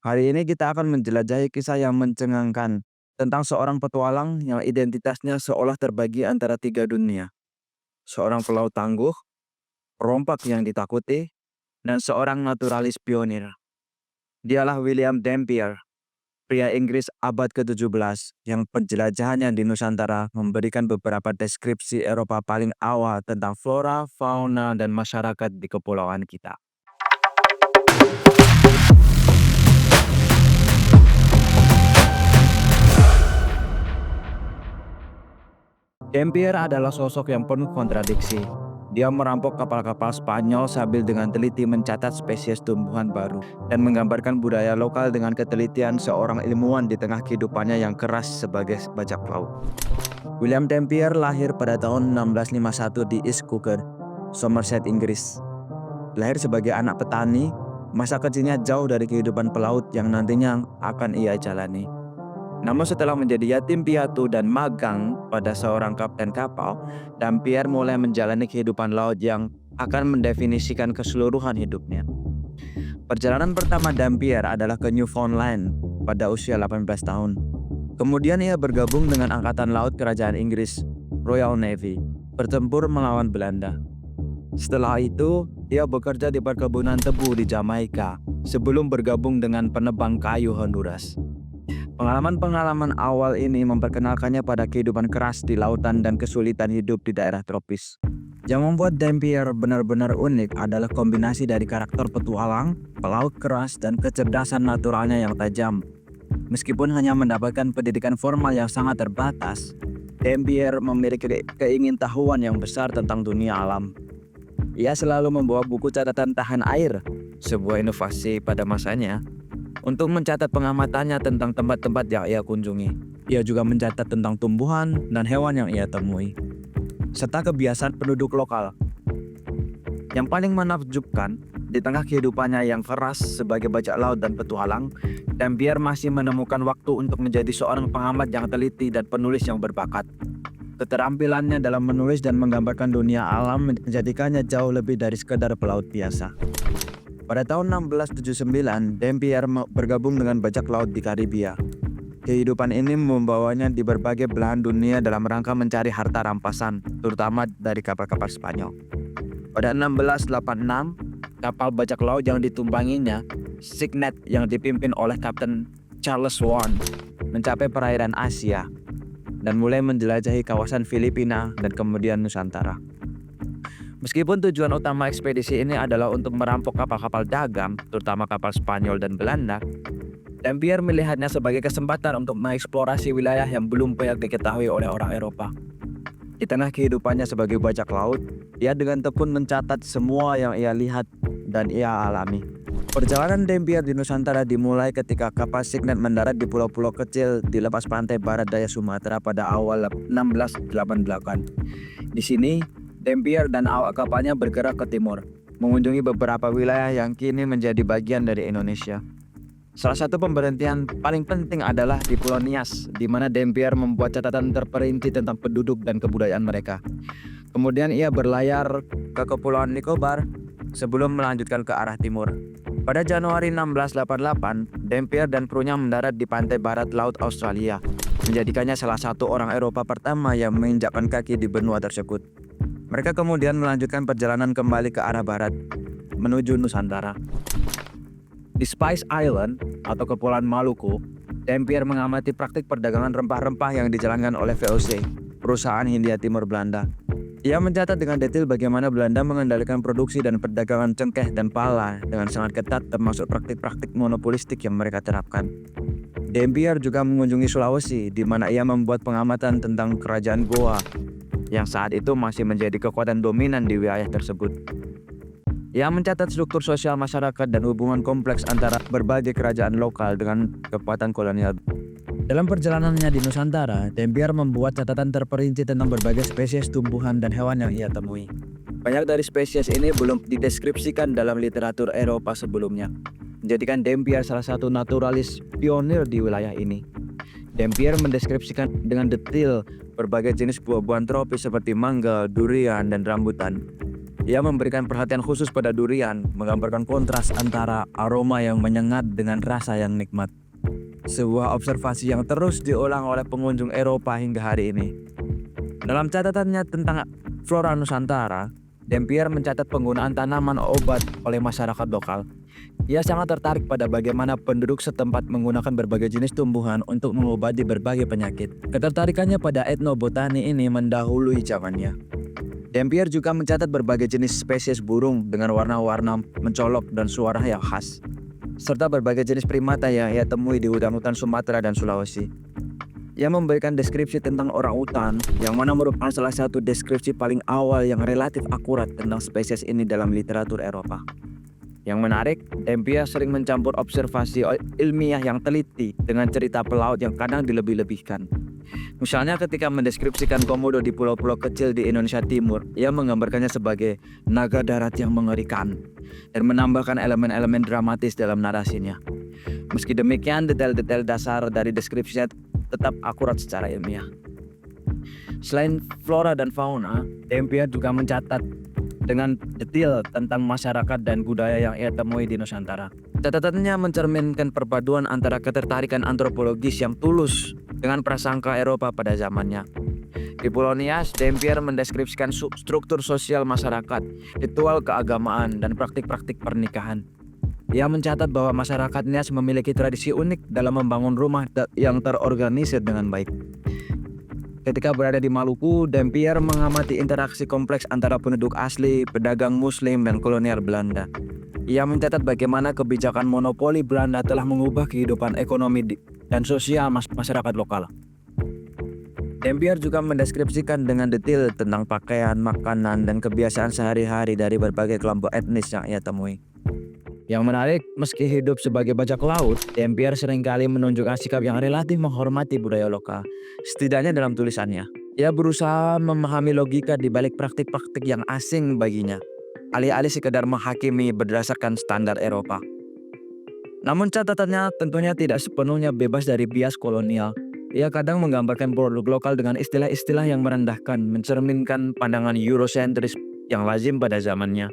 Hari ini kita akan menjelajahi kisah yang mencengangkan tentang seorang petualang yang identitasnya seolah terbagi antara tiga dunia. Seorang pelaut tangguh, perompak yang ditakuti, dan seorang naturalis pionir. Dialah William Dampier, pria Inggris abad ke-17 yang penjelajahannya di Nusantara memberikan beberapa deskripsi Eropa paling awal tentang flora, fauna, dan masyarakat di kepulauan kita. Dampier adalah sosok yang penuh kontradiksi. Dia merampok kapal-kapal Spanyol sambil dengan teliti mencatat spesies tumbuhan baru dan menggambarkan budaya lokal dengan ketelitian seorang ilmuwan di tengah kehidupannya yang keras sebagai bajak laut. William Dampier lahir pada tahun 1651 di East Cooker, Somerset, Inggris. Lahir sebagai anak petani, masa kecilnya jauh dari kehidupan pelaut yang nantinya akan ia jalani. Namun setelah menjadi yatim piatu dan magang pada seorang kapten kapal, Dampier mulai menjalani kehidupan laut yang akan mendefinisikan keseluruhan hidupnya. Perjalanan pertama Dampier adalah ke Newfoundland pada usia 18 tahun. Kemudian ia bergabung dengan Angkatan Laut Kerajaan Inggris, Royal Navy, bertempur melawan Belanda. Setelah itu, ia bekerja di perkebunan tebu di Jamaika sebelum bergabung dengan penebang kayu Honduras. Pengalaman-pengalaman awal ini memperkenalkannya pada kehidupan keras di lautan dan kesulitan hidup di daerah tropis. Yang membuat Dampier benar-benar unik adalah kombinasi dari karakter petualang, pelaut keras, dan kecerdasan naturalnya yang tajam. Meskipun hanya mendapatkan pendidikan formal yang sangat terbatas, Dampier memiliki keingintahuan yang besar tentang dunia alam. Ia selalu membawa buku catatan tahan air, sebuah inovasi pada masanya, untuk mencatat pengamatannya tentang tempat-tempat yang ia kunjungi. Ia juga mencatat tentang tumbuhan dan hewan yang ia temui, serta kebiasaan penduduk lokal. Yang paling menakjubkan, di tengah kehidupannya yang keras sebagai bajak laut dan petualang, Dampier masih menemukan waktu untuk menjadi seorang pengamat yang teliti dan penulis yang berbakat. Keterampilannya dalam menulis dan menggambarkan dunia alam menjadikannya jauh lebih dari sekedar pelaut biasa. Pada tahun 1679, Dampier bergabung dengan bajak laut di Karibia. Kehidupan ini membawanya di berbagai belahan dunia dalam rangka mencari harta rampasan, terutama dari kapal-kapal Spanyol. Pada 1686, kapal bajak laut yang ditumpanginya, Cygnet yang dipimpin oleh Kapten Charles Swan, mencapai perairan Asia dan mulai menjelajahi kawasan Filipina dan kemudian Nusantara. Meskipun tujuan utama ekspedisi ini adalah untuk merampok kapal-kapal dagang, terutama kapal Spanyol dan Belanda, Dampier melihatnya sebagai kesempatan untuk mengeksplorasi wilayah yang belum banyak diketahui oleh orang Eropa. Di tengah kehidupannya sebagai bajak laut, ia dengan tekun mencatat semua yang ia lihat dan ia alami. Perjalanan Dampier di Nusantara dimulai ketika kapal Cygnet mendarat di pulau-pulau kecil di lepas pantai barat daya Sumatera pada awal 1688. Di sini, Dampier dan awak kapalnya bergerak ke timur, mengunjungi beberapa wilayah yang kini menjadi bagian dari Indonesia. Salah satu pemberhentian paling penting adalah di Pulau Nias, di mana Dampier membuat catatan terperinci tentang penduduk dan kebudayaan mereka. Kemudian ia berlayar ke Kepulauan Nicobar sebelum melanjutkan ke arah timur. Pada Januari 1688, Dampier dan krunya mendarat di pantai barat Laut Australia, menjadikannya salah satu orang Eropa pertama yang menginjakkan kaki di benua tersebut. Mereka kemudian melanjutkan perjalanan kembali ke arah barat, menuju Nusantara. Di Spice Island atau Kepulauan Maluku, Dampier mengamati praktik perdagangan rempah-rempah yang dijalankan oleh VOC, perusahaan Hindia Timur Belanda. Ia mencatat dengan detail bagaimana Belanda mengendalikan produksi dan perdagangan cengkeh dan pala dengan sangat ketat, termasuk praktik-praktik monopolistik yang mereka terapkan. Dampier juga mengunjungi Sulawesi, di mana ia membuat pengamatan tentang kerajaan Goa, yang saat itu masih menjadi kekuatan dominan di wilayah tersebut. Ia mencatat struktur sosial masyarakat dan hubungan kompleks antara berbagai kerajaan lokal dengan kekuatan kolonial. Dalam perjalanannya di Nusantara, Dampier membuat catatan terperinci tentang berbagai spesies tumbuhan dan hewan yang ia temui. Banyak dari spesies ini belum dideskripsikan dalam literatur Eropa sebelumnya, menjadikan Dampier salah satu naturalis pionir di wilayah ini. Dampier mendeskripsikan dengan detail berbagai jenis buah-buahan tropis seperti mangga, durian, dan rambutan. Ia memberikan perhatian khusus pada durian, menggambarkan kontras antara aroma yang menyengat dengan rasa yang nikmat. Sebuah observasi yang terus diulang oleh pengunjung Eropa hingga hari ini. Dalam catatannya tentang flora Nusantara, Dampier mencatat penggunaan tanaman obat oleh masyarakat lokal. Ia sangat tertarik pada bagaimana penduduk setempat menggunakan berbagai jenis tumbuhan untuk mengobati berbagai penyakit. Ketertarikannya pada etnobotani ini mendahului zamannya. Dampier juga mencatat berbagai jenis spesies burung dengan warna-warna mencolok dan suara yang khas, serta berbagai jenis primata yang ia temui di hutan-hutan Sumatera dan Sulawesi. Ia memberikan deskripsi tentang orangutan, yang mana merupakan salah satu deskripsi paling awal yang relatif akurat tentang spesies ini dalam literatur Eropa. Yang menarik, Dampier sering mencampur observasi ilmiah yang teliti dengan cerita pelaut yang kadang dilebih-lebihkan. Misalnya ketika mendeskripsikan komodo di pulau-pulau kecil di Indonesia Timur, ia menggambarkannya sebagai naga darat yang mengerikan dan menambahkan elemen-elemen dramatis dalam narasinya. Meski demikian, detail-detail dasar dari deskripsinya tetap akurat secara ilmiah. Selain flora dan fauna, Dampier juga mencatat dengan detail tentang masyarakat dan budaya yang ia temui di Nusantara. Catatannya mencerminkan perpaduan antara ketertarikan antropologis yang tulus dengan prasangka Eropa pada zamannya. Di Pulau Nias, Dampier mendeskripsikan struktur sosial masyarakat, ritual keagamaan, dan praktik-praktik pernikahan. Ia mencatat bahwa masyarakat Nias memiliki tradisi unik dalam membangun rumah yang terorganisir dengan baik. Ketika berada di Maluku, Dampier mengamati interaksi kompleks antara penduduk asli, pedagang Muslim, dan kolonial Belanda. Ia mencatat bagaimana kebijakan monopoli Belanda telah mengubah kehidupan ekonomi dan sosial masyarakat lokal. Dampier juga mendeskripsikan dengan detail tentang pakaian, makanan, dan kebiasaan sehari-hari dari berbagai kelompok etnis yang ia temui. Yang menarik, meski hidup sebagai bajak laut, Dampier seringkali menunjukkan sikap yang relatif menghormati budaya lokal, setidaknya dalam tulisannya. Ia berusaha memahami logika di balik praktik-praktik yang asing baginya, alih-alih sekedar menghakimi berdasarkan standar Eropa. Namun catatannya tentunya tidak sepenuhnya bebas dari bias kolonial. Ia kadang menggambarkan produk lokal dengan istilah-istilah yang merendahkan, mencerminkan pandangan Eurocentris yang lazim pada zamannya.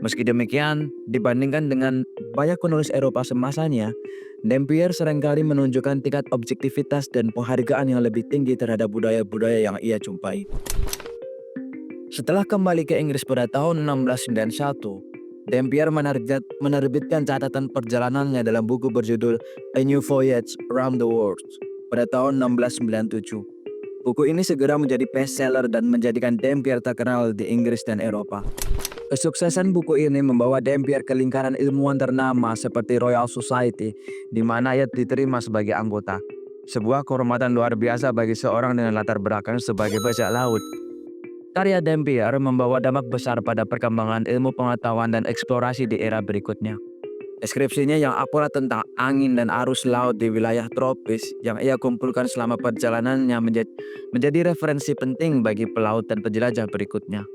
Meski demikian, dibandingkan dengan banyak penulis Eropa semasanya, Dampier seringkali menunjukkan tingkat objektivitas dan penghargaan yang lebih tinggi terhadap budaya-budaya yang ia jumpai. Setelah kembali ke Inggris pada tahun 1691, Dampier menerbitkan catatan perjalanannya dalam buku berjudul A New Voyage Around the World pada tahun 1697. Buku ini segera menjadi bestseller dan menjadikan Dampier terkenal di Inggris dan Eropa. Kesuksesan buku ini membawa Dampier ke lingkaran ilmuwan ternama seperti Royal Society, di mana ia diterima sebagai anggota. Sebuah kehormatan luar biasa bagi seorang dengan latar belakang sebagai bajak laut. Karya Dampier membawa dampak besar pada perkembangan ilmu pengetahuan dan eksplorasi di era berikutnya. Deskripsinya yang akurat tentang angin dan arus laut di wilayah tropis yang ia kumpulkan selama perjalanannya menjadi referensi penting bagi pelaut dan penjelajah berikutnya.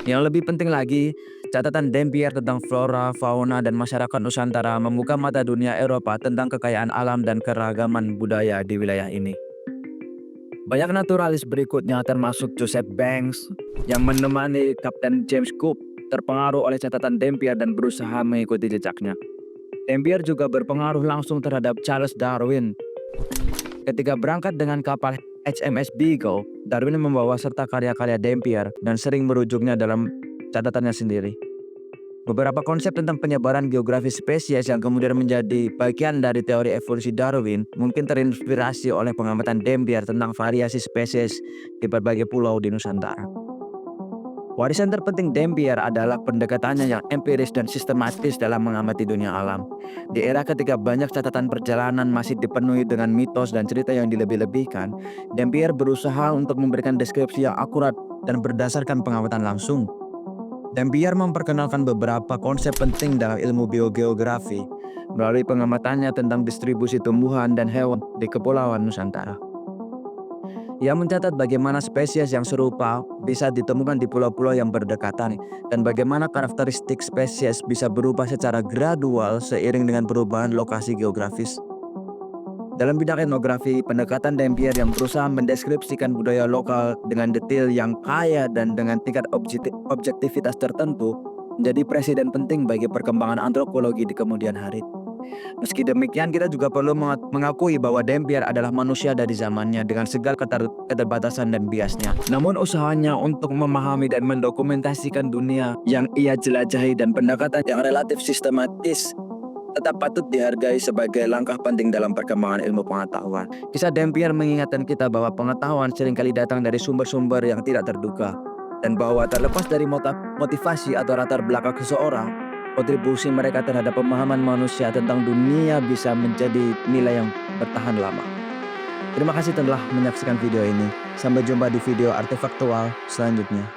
Yang lebih penting lagi, catatan Dampier tentang flora, fauna, dan masyarakat Nusantara membuka mata dunia Eropa tentang kekayaan alam dan keragaman budaya di wilayah ini. Banyak naturalis berikutnya termasuk Joseph Banks yang menemani Kapten James Cook terpengaruh oleh catatan Dampier dan berusaha mengikuti jejaknya. Dampier juga berpengaruh langsung terhadap Charles Darwin. Ketika berangkat dengan kapal HMS Beagle, Darwin membawa serta karya-karya Dampier dan sering merujuknya dalam catatannya sendiri. Beberapa konsep tentang penyebaran geografi spesies yang kemudian menjadi bagian dari teori evolusi Darwin mungkin terinspirasi oleh pengamatan Dampier tentang variasi spesies di berbagai pulau di Nusantara. Warisan terpenting Dampier adalah pendekatannya yang empiris dan sistematis dalam mengamati dunia alam. Di era ketika banyak catatan perjalanan masih dipenuhi dengan mitos dan cerita yang dilebih-lebihkan, Dampier berusaha untuk memberikan deskripsi yang akurat dan berdasarkan pengamatan langsung. Dampier memperkenalkan beberapa konsep penting dalam ilmu biogeografi melalui pengamatannya tentang distribusi tumbuhan dan hewan di Kepulauan Nusantara. Ia mencatat bagaimana spesies yang serupa bisa ditemukan di pulau-pulau yang berdekatan dan bagaimana karakteristik spesies bisa berubah secara gradual seiring dengan perubahan lokasi geografis. Dalam bidang etnografi, pendekatan Dampier yang berusaha mendeskripsikan budaya lokal dengan detail yang kaya dan dengan tingkat objektivitas tertentu menjadi presiden penting bagi perkembangan antropologi di kemudian hari. Meski demikian, kita juga perlu mengakui bahwa Dampier adalah manusia dari zamannya dengan segala keterbatasan dan biasnya. Namun usahanya untuk memahami dan mendokumentasikan dunia yang ia jelajahi dan pendekatan yang relatif sistematis tetap patut dihargai sebagai langkah penting dalam perkembangan ilmu pengetahuan. Kisah Dampier mengingatkan kita bahwa pengetahuan seringkali datang dari sumber-sumber yang tidak terduga, dan bahwa terlepas dari motivasi atau latar belakang seseorang, kontribusi mereka terhadap pemahaman manusia tentang dunia bisa menjadi nilai yang bertahan lama. Terima kasih telah menyaksikan video ini. Sampai jumpa di video artefaktual selanjutnya.